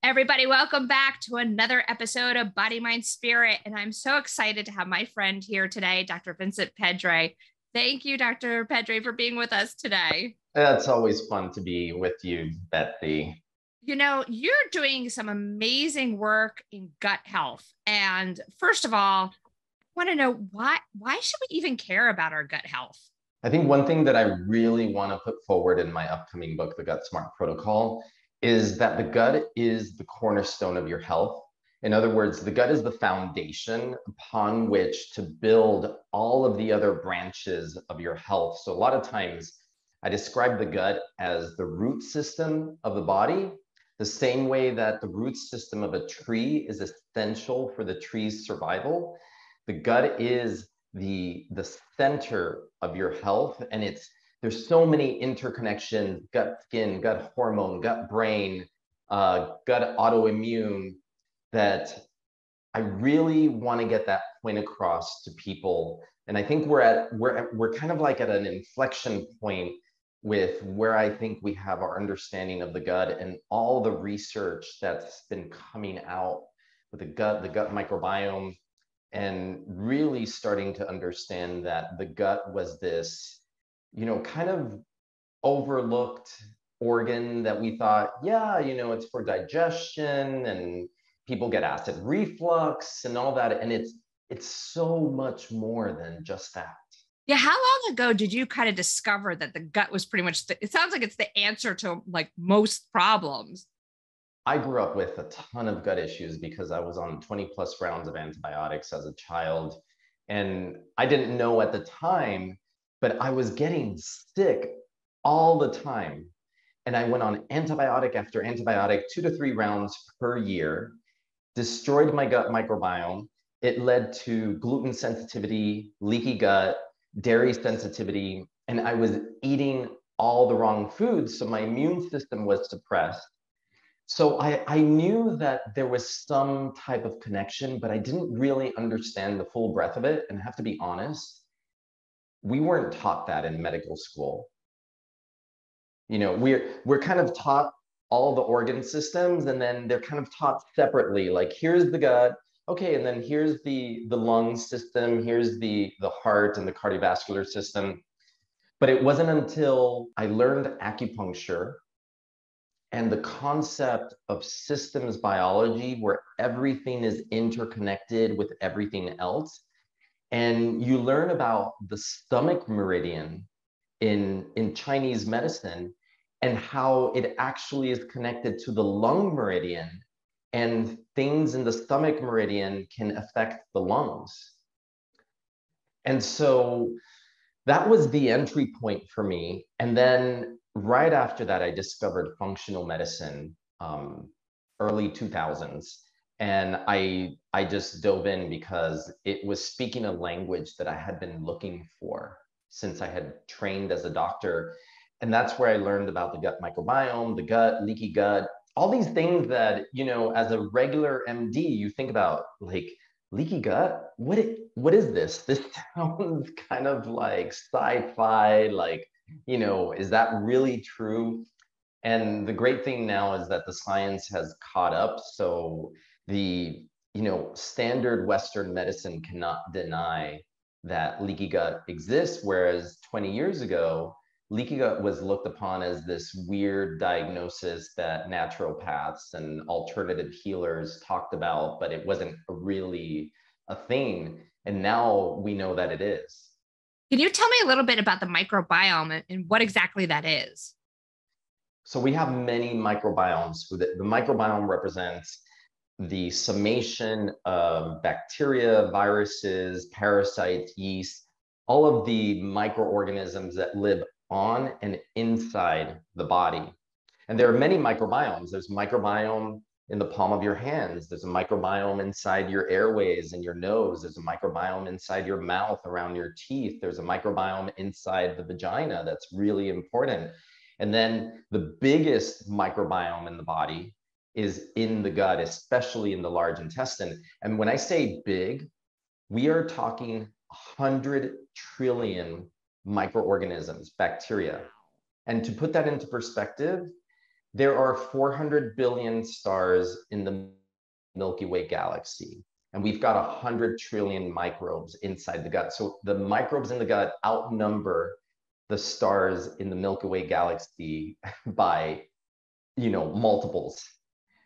Everybody, welcome back to another episode of Body, Mind, Spirit. And I'm so excited to have my friend here today, Dr. Vincent Pedre. Thank you, Dr. Pedre, for being with us today. It's always fun to be with you, Betsy. You know, you're doing some amazing work in gut health. And first of all, I want to know why should we even care about our gut health? I think one thing that I really want to put forward in my upcoming book, The Gut Smart Protocol, is that the gut is the cornerstone of your health. In other words, the gut is the foundation upon which to build all of the other branches of your health. So a lot of times I describe the gut as the root system of the body, the same way that the root system of a tree is essential for the tree's survival. The gut is the center of your health, and there's so many interconnections: gut skin, gut hormone, gut brain, gut autoimmune, that I really want to get that point across to people. And I think we're kind of like at an inflection point with where I think we have our understanding of the gut and all the research that's been coming out with the gut microbiome, and really starting to understand that the gut was this, kind of overlooked organ that we thought, yeah, it's for digestion and people get acid reflux and all that. And it's so much more than just that. Yeah, how long ago did you kind of discover that the gut was pretty much it sounds like it's the answer to like most problems? I grew up with a ton of gut issues because I was on 20 plus rounds of antibiotics as a child. And I didn't know at the time, but I was getting sick all the time. And I went on antibiotic after antibiotic, 2 to 3 rounds per year, destroyed my gut microbiome. It led to gluten sensitivity, leaky gut, dairy sensitivity, and I was eating all the wrong foods. So my immune system was suppressed. So I knew that there was some type of connection, but I didn't really understand the full breadth of it. And I have to be honest, we weren't taught that in medical school. We're kind of taught all the organ systems, and then they're kind of taught separately. Like, here's the gut, okay, and then here's the lung system, here's the heart and the cardiovascular system. But it wasn't until I learned acupuncture and the concept of systems biology, where everything is interconnected with everything else. And you learn about the stomach meridian in Chinese medicine, and how it actually is connected to the lung meridian, and things in the stomach meridian can affect the lungs. And so that was the entry point for me. And then right after that, I discovered functional medicine, early 2000s. And I just dove in because it was speaking a language that I had been looking for since I had trained as a doctor. And that's where I learned about the gut microbiome, the gut, leaky gut, all these things that, as a regular MD, you think about, like, leaky gut? What is this? This sounds kind of like sci-fi, like, is that really true? And the great thing now is that the science has caught up. So the, standard Western medicine cannot deny that leaky gut exists. Whereas 20 years ago, leaky gut was looked upon as this weird diagnosis that naturopaths and alternative healers talked about, but it wasn't really a thing. And now we know that it is. Can you tell me a little bit about the microbiome and what exactly that is? So we have many microbiomes. The microbiome represents the summation of bacteria, viruses, parasites, yeast, all of the microorganisms that live on and inside the body. And there are many microbiomes. There's a microbiome in the palm of your hands. There's a microbiome inside your airways and your nose. There's a microbiome inside your mouth, around your teeth. There's a microbiome inside the vagina that's really important. And then the biggest microbiome in the body is in the gut, especially in the large intestine. And when I say big, we are talking 100 trillion microorganisms, bacteria. And to put that into perspective, There are 400 billion stars in the Milky Way galaxy, and we've got 100 trillion microbes inside the gut. So the microbes in the gut outnumber the stars in the Milky Way galaxy by, multiples.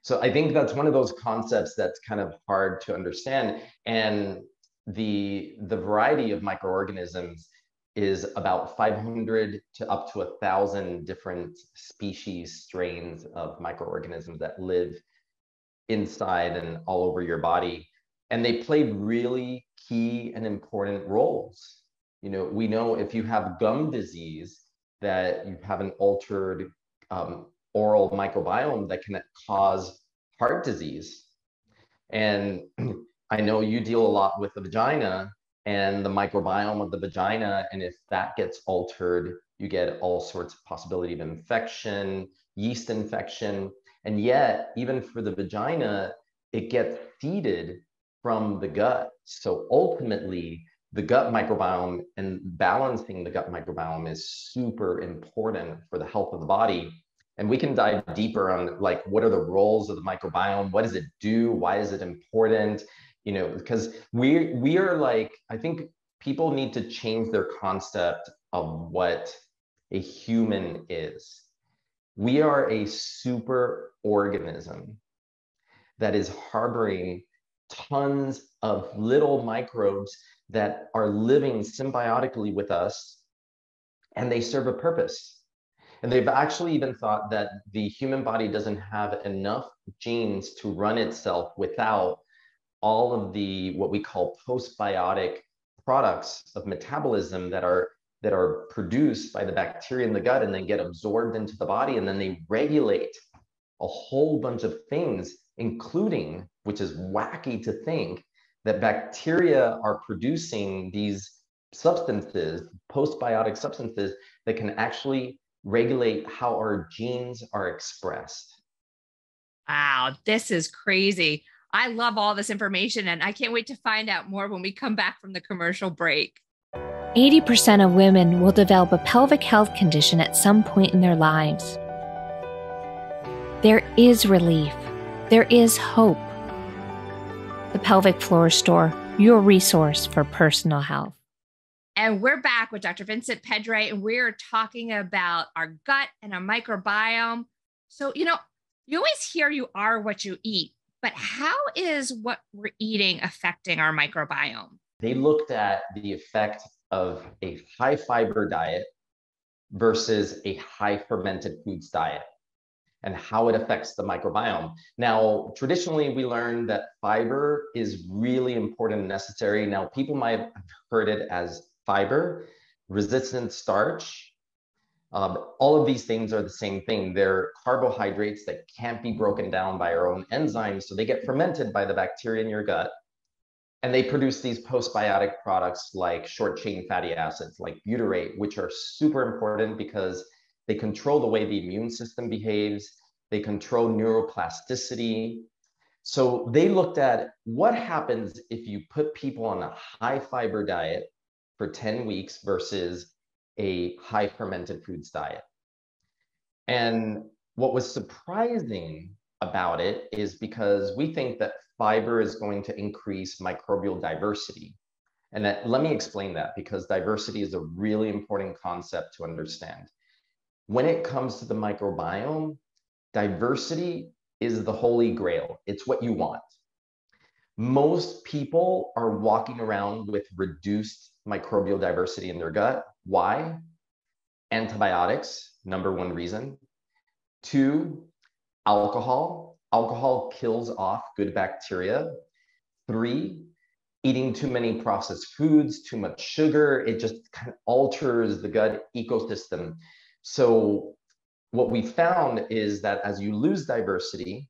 So I think that's one of those concepts that's kind of hard to understand. And the variety of microorganisms is about 500 to up to 1,000 different species, strains of microorganisms that live inside and all over your body. And they play really key and important roles. We know if you have gum disease, that you have an altered oral microbiome that can cause heart disease. And I know you deal a lot with the vagina and the microbiome of the vagina. And if that gets altered, you get all sorts of possibility of infection, yeast infection. And yet, even for the vagina, it gets seeded from the gut. So ultimately, the gut microbiome and balancing the gut microbiome is super important for the health of the body. And we can dive deeper on like, what are the roles of the microbiome? What does it do? Why is it important? Because we are like, I think people need to change their concept of what a human is. We are a super organism that is harboring tons of little microbes that are living symbiotically with us, and they serve a purpose. And they've actually even thought that the human body doesn't have enough genes to run itself without all of the what we call postbiotic products of metabolism that are produced by the bacteria in the gut and then get absorbed into the body, and then they regulate a whole bunch of things, including, which is wacky to think, that bacteria are producing these substances, postbiotic substances, that can actually regulate how our genes are expressed. Wow, this is crazy. I love all this information, and I can't wait to find out more when we come back from the commercial break. 80% of women will develop a pelvic health condition at some point in their lives. There is relief. There is hope. The Pelvic Floor Store, your resource for personal health. And we're back with Dr. Vincent Pedre, and we're talking about our gut and our microbiome. So, you always hear you are what you eat, but how is what we're eating affecting our microbiome? They looked at the effect of a high fiber diet versus a high fermented foods diet and how it affects the microbiome. Now, traditionally, we learned that fiber is really important and necessary. Now, people might have heard it as fiber, resistant starch. All of these things are the same thing. They're carbohydrates that can't be broken down by our own enzymes, so they get fermented by the bacteria in your gut. And they produce these postbiotic products like short chain fatty acids, like butyrate, which are super important because they control the way the immune system behaves. They control neuroplasticity. So they looked at what happens if you put people on a high fiber diet for 10 weeks versus a high fermented foods diet. And what was surprising about it is because we think that fiber is going to increase microbial diversity. And let me explain that, because diversity is a really important concept to understand. When it comes to the microbiome, diversity is the holy grail. It's what you want. Most people are walking around with reduced microbial diversity in their gut. Why? Antibiotics, number one reason. 2, alcohol. Alcohol kills off good bacteria. 3, eating too many processed foods, too much sugar. It just kind of alters the gut ecosystem. So what we found is that as you lose diversity,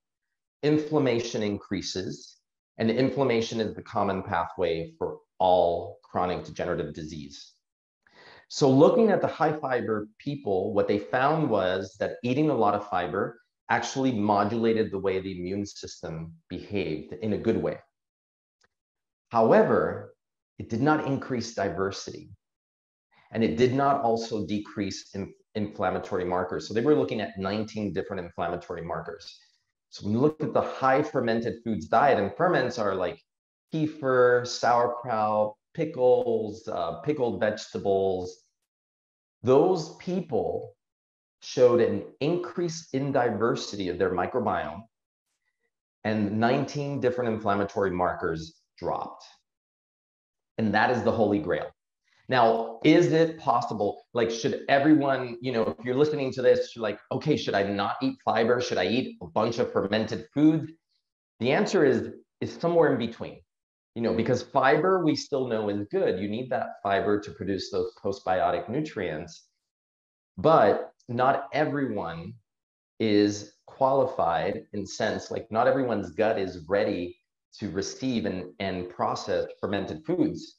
inflammation increases, and inflammation is the common pathway for all chronic degenerative disease. So looking at the high fiber people, what they found was that eating a lot of fiber actually modulated the way the immune system behaved in a good way. However, it did not increase diversity. And it did not also decrease inflammatory markers. So they were looking at 19 different inflammatory markers. So when you look at the high fermented foods diet, and ferments are like kefir, sauerkraut, pickles, pickled vegetables, those people showed an increase in diversity of their microbiome, and 19 different inflammatory markers dropped. And that is the holy grail. Now, is it possible, like, should everyone, if you're listening to this, you're like, okay, should I not eat fiber? Should I eat a bunch of fermented foods? The answer is somewhere in between, because fiber we still know is good. You need that fiber to produce those postbiotic nutrients, but not everyone is qualified in sense, like not everyone's gut is ready to receive and process fermented foods.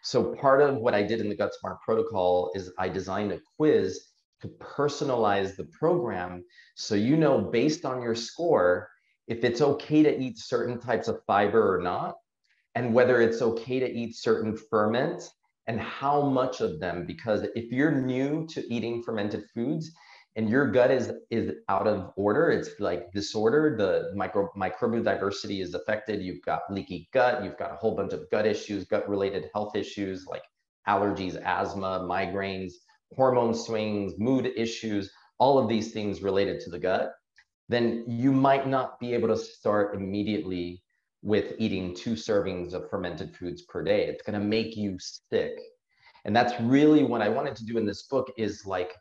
So part of what I did in the Gut Smart protocol is I designed a quiz to personalize the program. So, based on your score, if it's okay to eat certain types of fiber or not, and whether it's okay to eat certain ferments and how much of them, because if you're new to eating fermented foods and your gut is out of order, it's like disordered, the microbial diversity is affected, you've got leaky gut, you've got a whole bunch of gut issues, gut-related health issues like allergies, asthma, migraines, hormone swings, mood issues, all of these things related to the gut, then you might not be able to start immediately with eating 2 servings of fermented foods per day. It's going to make you sick. And that's really what I wanted to do in this book, is like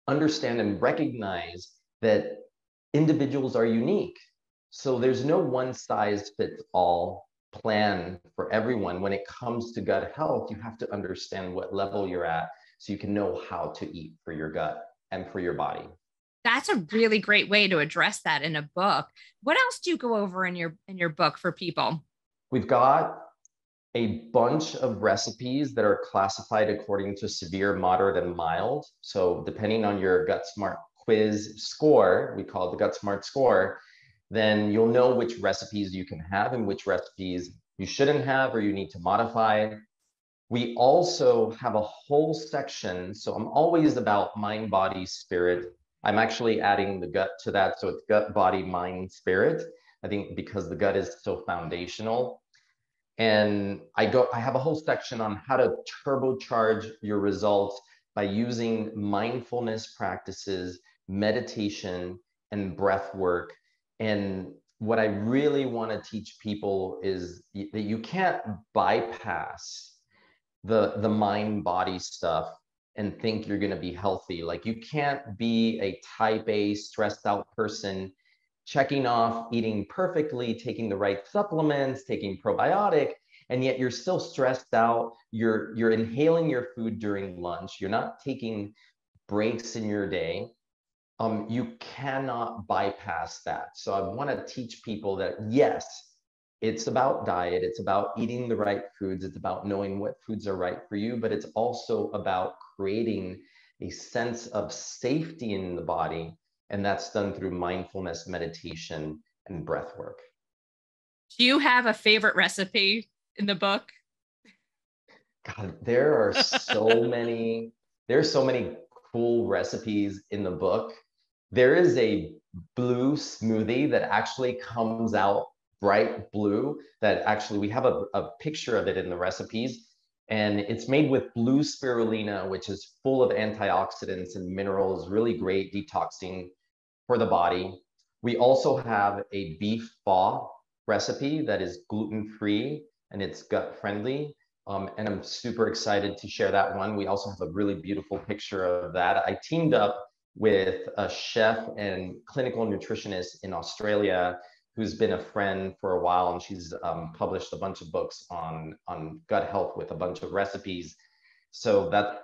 understand and recognize that individuals are unique. So there's no one size fits all plan for everyone. When it comes to gut health, you have to understand what level you're at so you can know how to eat for your gut and for your body. That's a really great way to address that in a book. What else do you go over in your book for people? We've got a bunch of recipes that are classified according to severe, moderate, and mild. So depending on your Gut Smart quiz score, we call it the Gut Smart score, then you'll know which recipes you can have and which recipes you shouldn't have or you need to modify. We also have a whole section. So I'm always about mind, body, spirit. I'm actually adding the gut to that. So it's gut, body, mind, spirit. I think because the gut is so foundational. And I have a whole section on how to turbocharge your results by using mindfulness practices, meditation, and breath work. And what I really want to teach people is that you can't bypass the mind body stuff and think you're going to be healthy. Like, you can't be a type A stressed out person checking off eating perfectly, taking the right supplements, taking probiotic, and yet you're still stressed out. You're inhaling your food during lunch. You're not taking breaks in your day. You cannot bypass that. So I want to teach people that, yes, it's about diet. It's about eating the right foods. It's about knowing what foods are right for you, but it's also about creating a sense of safety in the body. And that's done through mindfulness, meditation, and breath work. Do you have a favorite recipe in the book? God, there are so many cool recipes in the book. There is a blue smoothie that actually comes out bright blue, that actually we have a picture of it in the recipes. And it's made with blue spirulina, which is full of antioxidants and minerals, really great detoxing for the body. We also have a beef pho recipe that is gluten-free and it's gut-friendly. And I'm super excited to share that one. We also have a really beautiful picture of that. I teamed up with a chef and clinical nutritionist in Australia who's been a friend for a while, and she's published a bunch of books on gut health with a bunch of recipes. So that's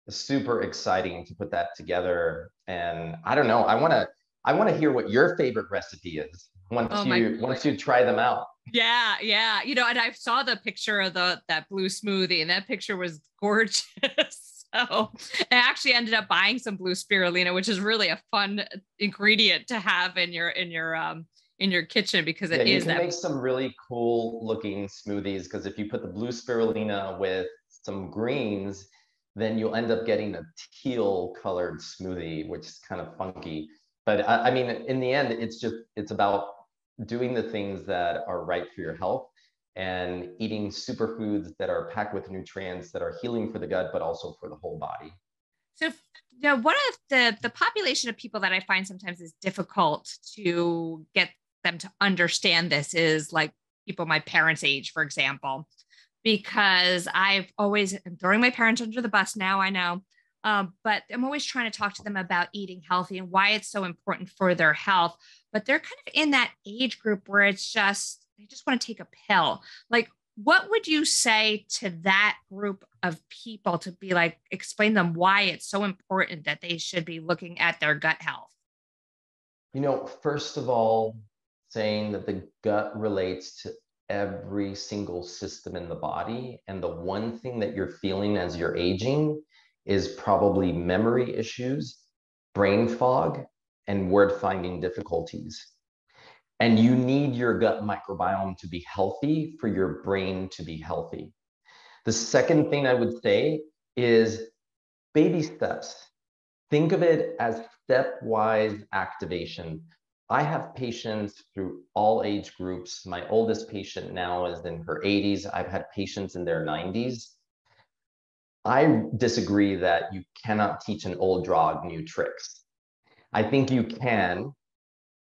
super exciting to put that together. And I don't know, I want to hear what your favorite recipe is once you try them out. Yeah. And I saw the picture of that blue smoothie, and that picture was gorgeous. So I actually ended up buying some blue spirulina, which is really a fun ingredient to have in your kitchen, because you can make some really cool looking smoothies, because if you put the blue spirulina with some greens, then you'll end up getting a teal colored smoothie, which is kind of funky. But I mean, in the end, it's about doing the things that are right for your health and eating superfoods that are packed with nutrients that are healing for the gut, but also for the whole body. So, one of the population of people that I find sometimes is difficult to get them to understand this is like people my parents' age, for example, because I'm throwing my parents under the bus now, I know. But I'm always trying to talk to them about eating healthy and why it's so important for their health. But they're kind of in that age group where they just want to take a pill. Like, what would you say to that group of people to be like, explain them why it's so important that they should be looking at their gut health? First of all, saying that the gut relates to every single system in the body. And the one thing that you're feeling as you're aging is probably memory issues, brain fog, and word finding difficulties. And you need your gut microbiome to be healthy for your brain to be healthy. The second thing I would say is baby steps. Think of it as stepwise activation. I have patients through all age groups. My oldest patient now is in her 80s. I've had patients in their 90s. I disagree that you cannot teach an old dog new tricks. I think you can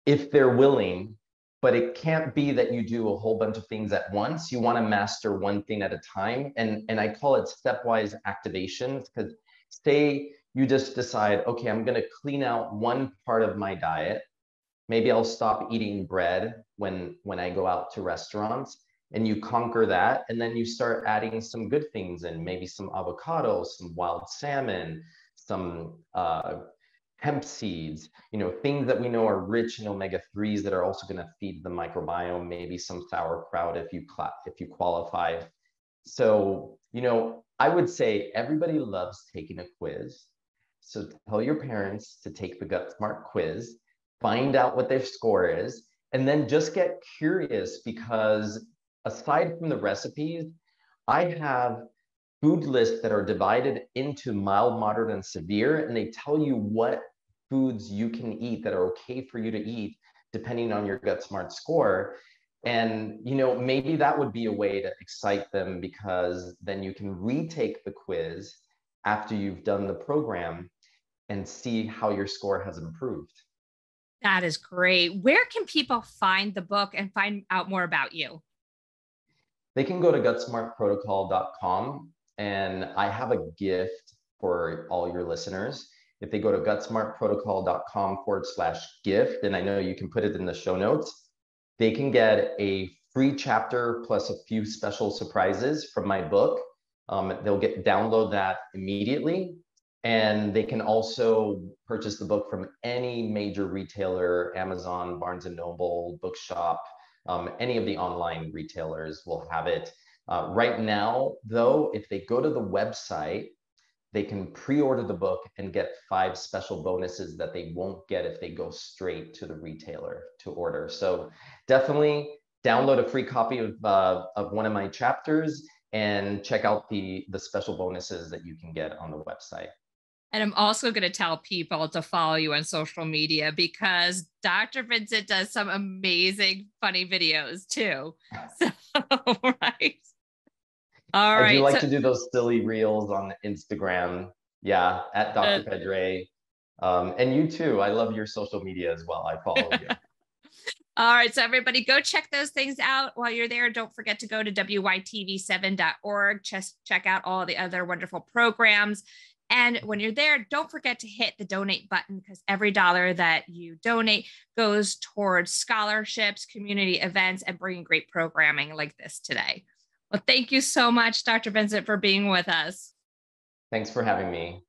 if they're willing, but it can't be that you do a whole bunch of things at once. You want to master one thing at a time. And I call it stepwise activations, because say you just decide, okay, I'm going to clean out one part of my diet. Maybe I'll stop eating bread when I go out to restaurants, and you conquer that. And then you start adding some good things in, maybe some avocado, some wild salmon, some hemp seeds, things that we know are rich in omega-3s that are also going to feed the microbiome, maybe some sauerkraut if you qualify. So, I would say everybody loves taking a quiz. So tell your parents to take the Gut Smart quiz, find out what their score is, and then just get curious, because aside from the recipes, I have food lists that are divided into mild, moderate, and severe, and they tell you what foods you can eat that are okay for you to eat depending on your Gut Smart score. And maybe that would be a way to excite them, because then you can retake the quiz after you've done the program and see how your score has improved. That is great. Where can people find the book and find out more about you? They can go to gutsmartprotocol.com, and I have a gift for all your listeners. If they go to gutsmartprotocol.com/gift, and I know you can put it in the show notes, they can get a free chapter plus a few special surprises from my book. They'll download that immediately. And they can also purchase the book from any major retailer, Amazon, Barnes & Noble, Bookshop, any of the online retailers will have it. Right now, though, if they go to the website, they can pre-order the book and get 5 special bonuses that they won't get if they go straight to the retailer to order. So definitely download a free copy of one of my chapters and check out the special bonuses that you can get on the website. And I'm also going to tell people to follow you on social media, because Dr. Vincent does some amazing, funny videos too. So, right. All right. I do like to do those silly reels on Instagram. Yeah, at Dr. Pedre. And you too. I love your social media as well. I follow you. All right. So everybody go check those things out while you're there. Don't forget to go to wytv7.org. Just check out all the other wonderful programs. And when you're there, don't forget to hit the donate button, because every dollar that you donate goes towards scholarships, community events, and bringing great programming like this today. Well, thank you so much, Dr. Vincent, for being with us. Thanks for having me.